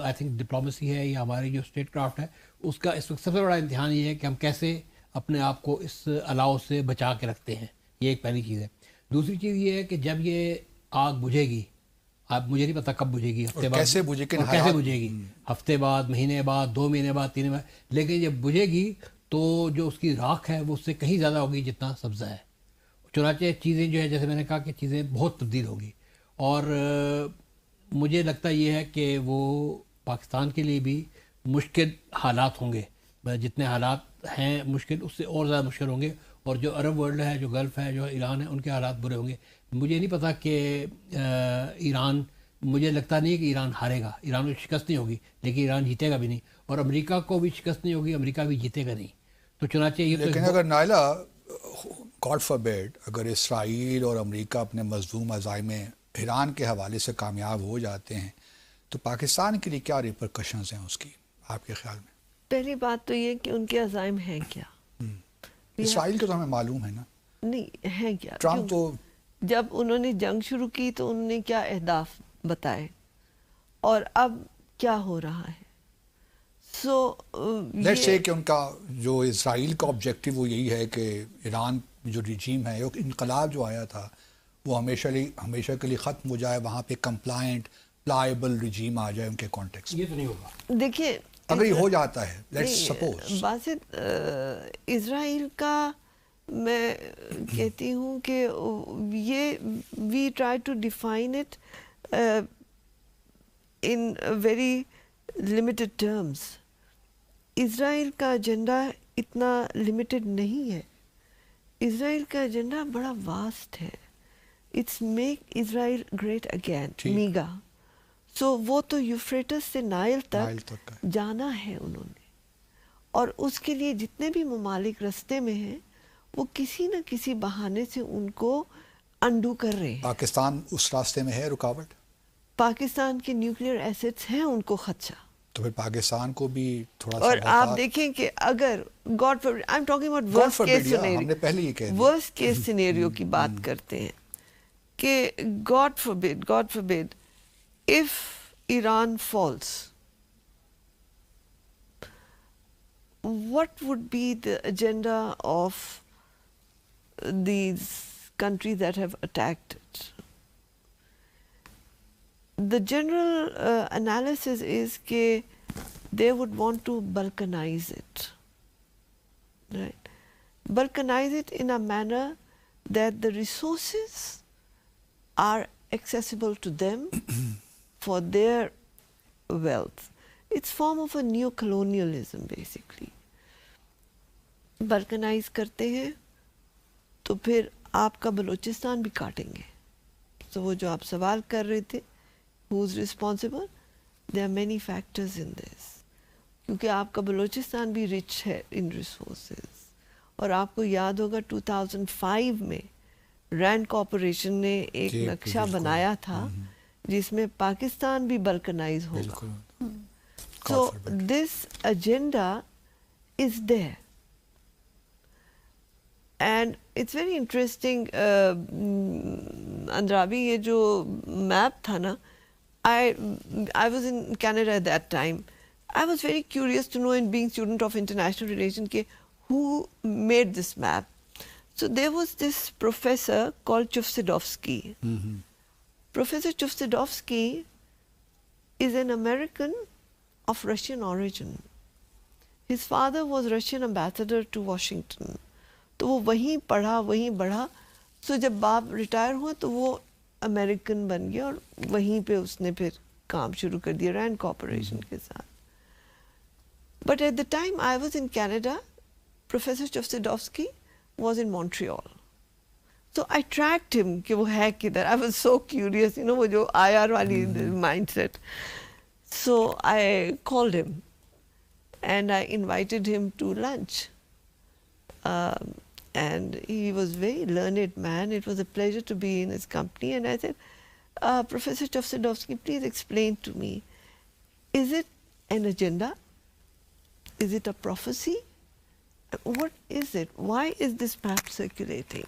آئی تھنک ڈپلومسی ہے یا ہماری جو اسٹیٹ کرافٹ ہے اس کا اس وقت سب سے بڑا امتحان یہ ہے کہ ہم کیسے اپنے آپ کو اس الاؤ سے بچا کے رکھتے ہیں. یہ ایک پہلی چیز ہے. دوسری چیز یہ ہے کہ جب یہ آگ بجھے گی, اب مجھے نہیں پتا کب بجھے گی, ہفتے بعد کیسے بجھے گی, ہفتے بعد, مہینے بعد, 2 مہینے بعد, 3 مہینے بعد, لیکن جب بجھے گی تو جو اس کی راکھ ہے وہ اس سے کہیں زیادہ ہوگی جتنا سبزہ ہے. چنانچہ چیزیں جو ہے جیسے میں نے کہا کہ چیزیں بہت تبدیل ہوگی, اور مجھے لگتا یہ ہے کہ وہ پاکستان کے لیے بھی مشکل حالات ہوں گے. جتنے حالات ہیں مشکل, اس سے اور زیادہ مشکل ہوں گے. اور جو عرب ورلڈ ہے, جو گلف ہے, جو ایران ہے, ان کے حالات برے ہوں گے. مجھے نہیں پتا کہ ایران, مجھے لگتا نہیں ہے کہ ایران ہارے گا, ایران کو شکست نہیں ہوگی, لیکن ایران جیتے گا بھی نہیں, اور امریکہ کو بھی شکست نہیں ہوگی, امریکہ بھی جیتے گا نہیں. تو چنانچہ یہ لیکن اگر نائلہ گاڈ فاربیڈ اگر اسرائیل اور امریکہ اپنے مظلوم عزائم ایران کے حوالے سے کامیاب ہو جاتے ہیں تو پاکستان کے لیے کیا ریپرکشنز ہیں اس کی آپ کے خیال میں؟ پہلی بات تو یہ کہ ان کے عزائم ہیں کیا. اسرائیل کے تو ہمیں معلوم ہے نا, نہیں ہیں کیا. ٹرمپ تو جب انہوں نے جنگ شروع کی تو انہوں نے کیا اہداف بتائے اور اب کیا ہو رہا ہے. لیٹس سے کہ ان کا جو اسرائیل کا آبجیکٹو وہ یہی ہے کہ ایران جو ریجیم ہے, انقلاب جو آیا تھا وہ ہمیشہ کے لیے ختم ہو جائے, وہاں پہ کمپلائنٹ پلائیبل ریجیم آ جائے ان کے کانٹیکس. یہ تو نہیں ہوگا. دیکھیے اگر یہ ہو جاتا ہے, لیٹس سپوز باسط, اسرائیل کا میں کہتی ہوں کہ یہ we try to define it in very limited terms. Israel کا ایجنڈا اتنا لمیٹڈ نہیں ہے. اسرائیل کا ایجنڈا بڑا واسٹ ہے. It's make Israel great again, MAGA. So وہ تو یوفریٹس سے نائل تک جانا ہے انہوں نے, اور اس کے لیے جتنے بھی ممالک رستے میں ہیں وہ کسی نہ کسی بہانے سے ان کو انڈو کر رہے ہیں. پاکستان اس راستے میں ہے رکاوٹ. پاکستان کے نیوکلیئر ایسٹس ہیں ان کو خدشہ, تو پھر پاکستان کو بھی تھوڑا سا. اور آپ دیکھیں کہ اگر God forbid, I'm talking about worst case scenario, ہم نے پہلے یہ کہہ دیا ورسٹ کیس سینیریو کی بات کرتے ہیں کہ God فاربیڈ if Iran falls, what would be the agenda of these countries that have attacked it? The general analysis is that they would want to balkanize it, right? Balkanize it in a manner that the resources are accessible to them for their wealth. It's form of a neo-colonialism basically. Balkanize کرتے ہیں تو پھر آپ کا بلوچستان بھی کاٹیں گے. تو وہ جو آپ سوال کر رہے تھے who's responsible, there are many factors in this. کیونکہ آپ کا بلوچستان بھی rich ہے in resources, اور آپ کو یاد ہوگا 2005 میں رینڈ کارپوریشن نے ایک نقشہ بنایا تھا جس میں پاکستان بھی بلکنائز ہوگا. So this agenda is there. And it's very interesting, Andrabi یہ جو میپ تھا نا, I was in Canada at that time. I was very curious to know, in being student of international relations, who made this map. So there was this professor called Chufsidovsky. Professor Chufsidovsky is an American of Russian origin. His father was Russian ambassador to Washington. تو وہ وہیں پڑھا وہیں بڑھا. سو جب باپ retire ہوا تو وہ امریکن بن گیا اور وہیں پہ اس نے پھر کام شروع کر دیا رینڈ کارپوریشن کے ساتھ. But at the time I was in Canada, professor Chossudovsky was in Montreal. So I tracked him کہ وہ ہے کدھر. I was so curious, وہ جو IR والی mindset. So I called him and I invited him to lunch. And he was very learned man. It was a pleasure to be in his company. And I said, Professor Chofsedovsky, please explain to me, is it an agenda? Is it a prophecy? What is it? Why is this map circulating?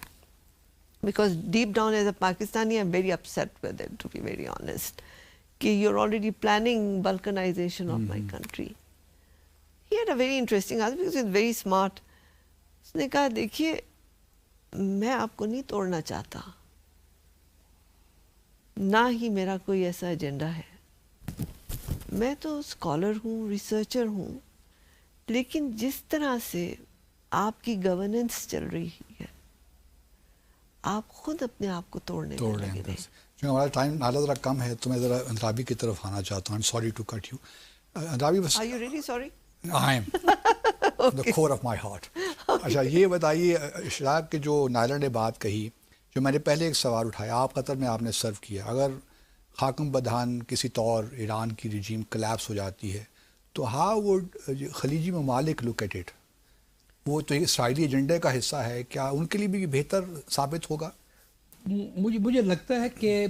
Because deep down as a Pakistani, I'm very upset with it, to be very honest. That you're already planning balkanization of my country. He had a very interesting answer because he's very smart. اس نے کہا دیکھیے میں آپ کو نہیں توڑنا چاہتا, نہ ہی میرا کوئی ایسا ایجنڈا ہے. میں تو اسکالر ہوں, ریسرچر ہوں, لیکن جس طرح سے آپ کی گورننس چل رہی ہے آپ خود اپنے آپ کو توڑنے لگے ہیں. ہمارا ٹائم آدھا ذرا کم ہے تو میں ذرا اندرابی کی طرف آنا چاہتا ہوں. Sorry to cut you. Andrabi بس. Are you really sorry? I am. The core of my heart. اچھا یہ بتائیے اشراق کے جو نائلر نے بات کہی, جو میں نے پہلے ایک سوال اٹھایا, آپ قطر میں آپ نے سرو کیا, اگر خاکم بدہان کسی طور ایران کی رجیم کلیپس ہو جاتی ہے تو ہاؤ وڈ خلیجی ممالک لک ایٹ اٹ؟ وہ تو اسرائیلی ایجنڈے کا حصہ ہے, کیا ان کے لیے بھی بہتر ثابت ہوگا؟ مجھے لگتا ہے کہ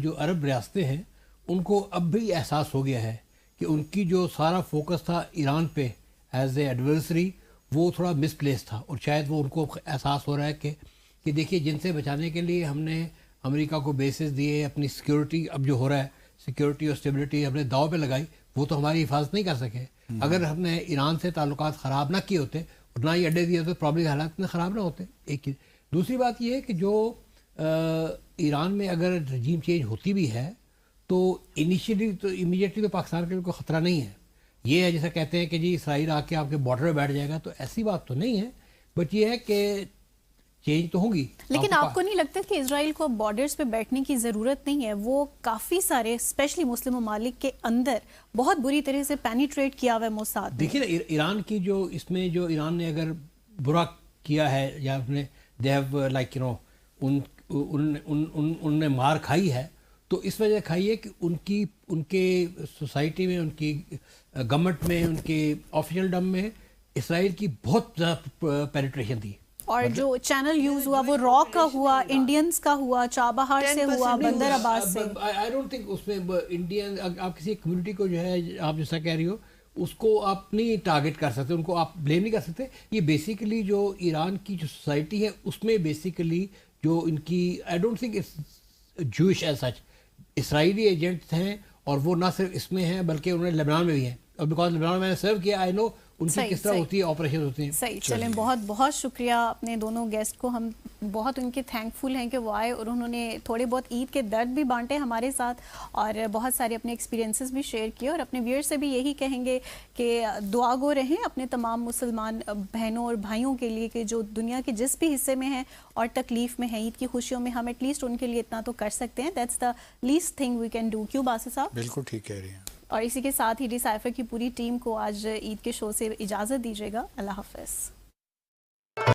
جو عرب ریاستیں ہیں ان کو اب بھی احساس ہو گیا ہے کہ ان کی جو سارا فوکس تھا ایران پہ ایز اے ایڈورسری وہ تھوڑا مس پلیس تھا, اور شاید وہ ان کو احساس ہو رہا ہے کہ دیکھیے جن سے بچانے کے لیے ہم نے امریکہ کو بیسز دیے, اپنی سیکیورٹی اب جو ہو رہا ہے سیکیورٹی اور اسٹیبلٹی ہم نے داؤ پہ لگائی, وہ تو ہماری حفاظت نہیں کر سکے. اگر ہم نے ایران سے تعلقات خراب نہ کیے ہوتے اور نہ ہی اڈے دیے ہوتے پرابلی حالات اتنے خراب نہ ہوتے. ایک چیز. دوسری بات یہ ہے کہ جو ایران میں اگر رجیم چینج ہوتی بھی ہے تو انیشیلی تو امیڈیٹلی تو پاکستان کے لیے کوئی خطرہ نہیں ہے. یہ ہے جیسا کہتے ہیں کہ جی اسرائیل آ کے آپ کے بارڈر پہ بیٹھ جائے گا, تو ایسی بات تو نہیں ہے, بٹ یہ ہے کہ چینج تو ہوگی. لیکن آپ کو نہیں لگتا کہ اسرائیل کو بارڈرز پہ بیٹھنے کی ضرورت نہیں ہے؟ وہ کافی سارے اسپیشلی مسلم ممالک کے اندر بہت بری طرح سے پینیٹریٹ کیا ہوا ہے موساد. دیکھیے نا ایران کی جو اس میں جو ایران نے اگر برا کیا ہے یا اپنے دے ہیو لائک ان نے مار کھائی ہے, تو اس وجہ کھائی ہے کہ ان کے سوسائٹی میں, ان کی گورنمنٹ میں, ان کے آفیشیل ڈم میں اسرائیل کی بہت زیادہ پینیٹریشن تھی. اور جو چینل یوز ہوا وہ را کا ہوا, انڈینز کا ہوا, چابہار سے ہوا, بندر عباس سے. آئی ڈونٹ تھنک اس میں انڈین, آپ کسی کمیونٹی کو جو ہے آپ جیسا کہہ رہی ہو اس کو آپ نہیں ٹارگیٹ کر سکتے, ان کو آپ بلیم نہیں کر سکتے. یہ بیسیکلی جو ایران کی جو سوسائٹی ہے اس میں بیسیکلی جو ان کی آئی ڈونٹ تھنک جوش ایز سچ اسرائیلی ایجنٹس ہیں, اور وہ نہ صرف اس میں ہیں بلکہ انہوں نے لبنان میں بھی ہیں, اور بیکاز لبنان میں نے سرو کیا آئی نو ان کی کس طرح ہوتی ہے آپریشن ہوتی ہیں. صحیح. چلیں بہت بہت شکریہ اپنے دونوں گیسٹ کو, ہم بہت ان کے تھینکفل ہیں کہ وہ آئے اور انہوں نے تھوڑے بہت عید کے درد بھی بانٹے ہمارے ساتھ, اور بہت سارے اپنے ایکسپیرینسز بھی شیئر کیے. اور اپنے ویئر سے بھی یہی کہیں گے کہ دعا گو رہیں اپنے تمام مسلمان بہنوں اور بھائیوں کے لیے کہ جو دنیا کے جس بھی حصے میں ہیں اور تکلیف میں ہیں, عید کی خوشیوں میں ہم ایٹ لیسٹ ان کے لیے اتنا تو کر سکتے ہیں. That's the least thing we can do. کیوں باسط صاحب؟ بالکل ٹھیک کہہ رہی ہیں. اور اسی کے ساتھ ہی ڈی سائفر کی پوری ٹیم کو آج عید کے شو سے اجازت دیجیے گا. اللہ حافظ.